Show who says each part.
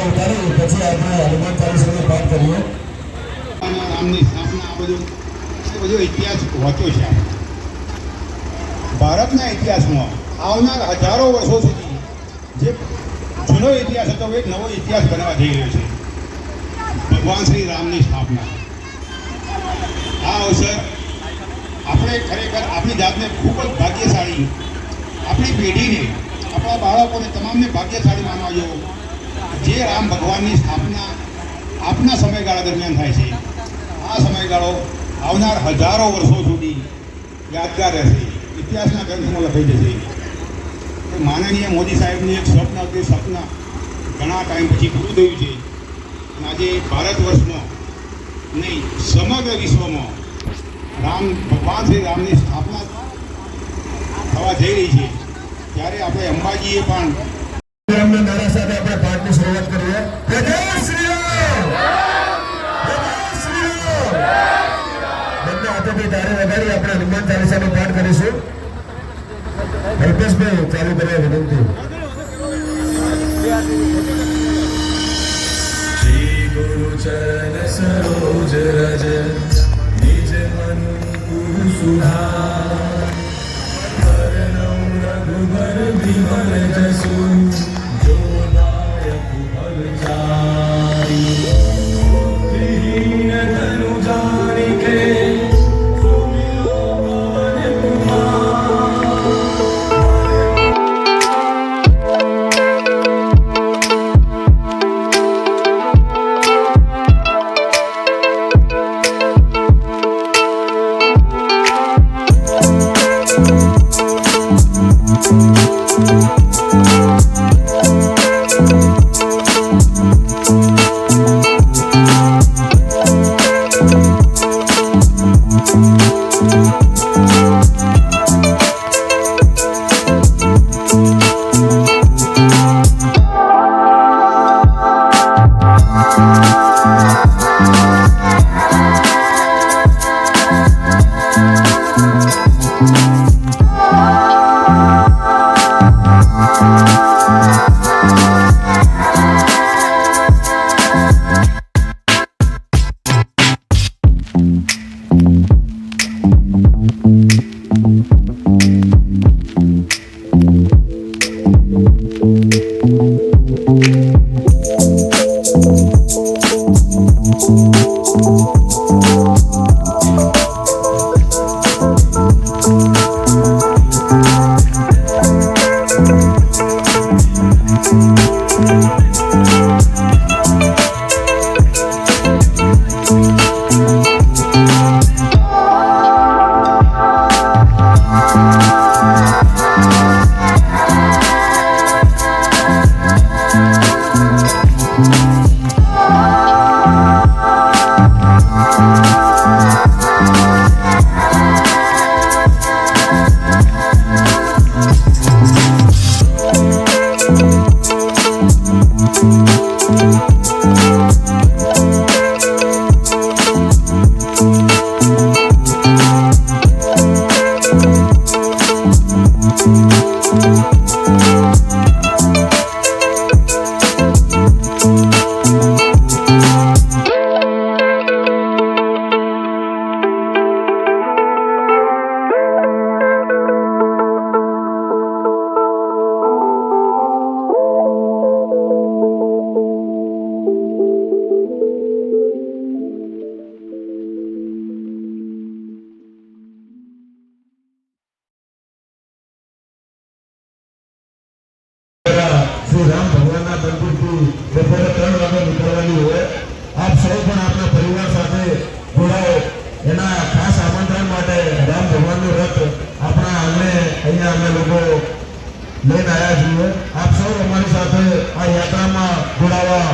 Speaker 1: ફોટા ઉતારી પછી આપણે હનુમાન ચાલીસાનો પાઠ કરીએ.
Speaker 2: રામની સ્થાપના બધો ઇતિહાસ વાંચ્યો છે. ભારતના ઇતિહાસમાં આવનાર હજારો વર્ષો સુધી જે જૂનો ઇતિહાસ હતો એ નવો ઇતિહાસ બનવા જઈ રહ્યો છે. ભગવાન શ્રી રામની સ્થાપના. આ અવસર આપણે ખરેખર આપણી જાતને ખૂબ જ ભાગ્યશાળી, આપણી પેઢીને, આપણા બાળકોને તમામને ભાગ્યશાળી માનવા જેવો જે રામ ભગવાનની સ્થાપના આપના સમયગાળા દરમિયાન થાય છે. આ સમયગાળો આવનાર હજારો વર્ષો સુધી યાદગાર રહેશે, ઇતિહાસના ગ્રંથમાં લખાઈ જશે. માનનીય મોદી સાહેબનું એક સ્વપ્ન હતું, સપન ઘણા ટાઈમ પછી પૂરું થયું છે. અને આજે ભારત વર્ષમાં નહીં સમગ્ર વિશ્વમાં ભગવાન શ્રી રામની સ્થાપના થવા જઈ રહી છે. ત્યારે આપણે અંબાજીએ પણ
Speaker 1: નારા સાથે આપણે પાઠની શરૂઆત કરીએ. જય શ્રી રામ, જય શ્રી રામ. બંને હાથોથી તાળી વગાડી આપણે હનુમાન ચાલીસાનો પાઠ કરીશું. અલ્પેશભાઈ ચાલુ કરવા વિનંતી.
Speaker 3: શ્રી ગુરુ ચરણ સરોજ રજ નિજ મન ગુરુ સુધાર રઘુબર વિમલ જસુ જો નાયક ભવ ચારી વિહીન તनु જાનિકે સુમિરો પવન કુમાર.
Speaker 1: શ્રી રામ ભગવાનના મંદિરથી બપોરે 3 વાગે નીકળવાની હોય. આપ સૌ પણ આપના પરિવાર સાથે જોડાઓ. એના ખાસ આમંત્રણ માટે રામ ભગવાનનું રથ આપણા આંગણે અહીંયા અમે લોકો લઈને આવ્યા છીએ. આપ સૌ અમારી સાથે આ યાત્રામાં જોડાવા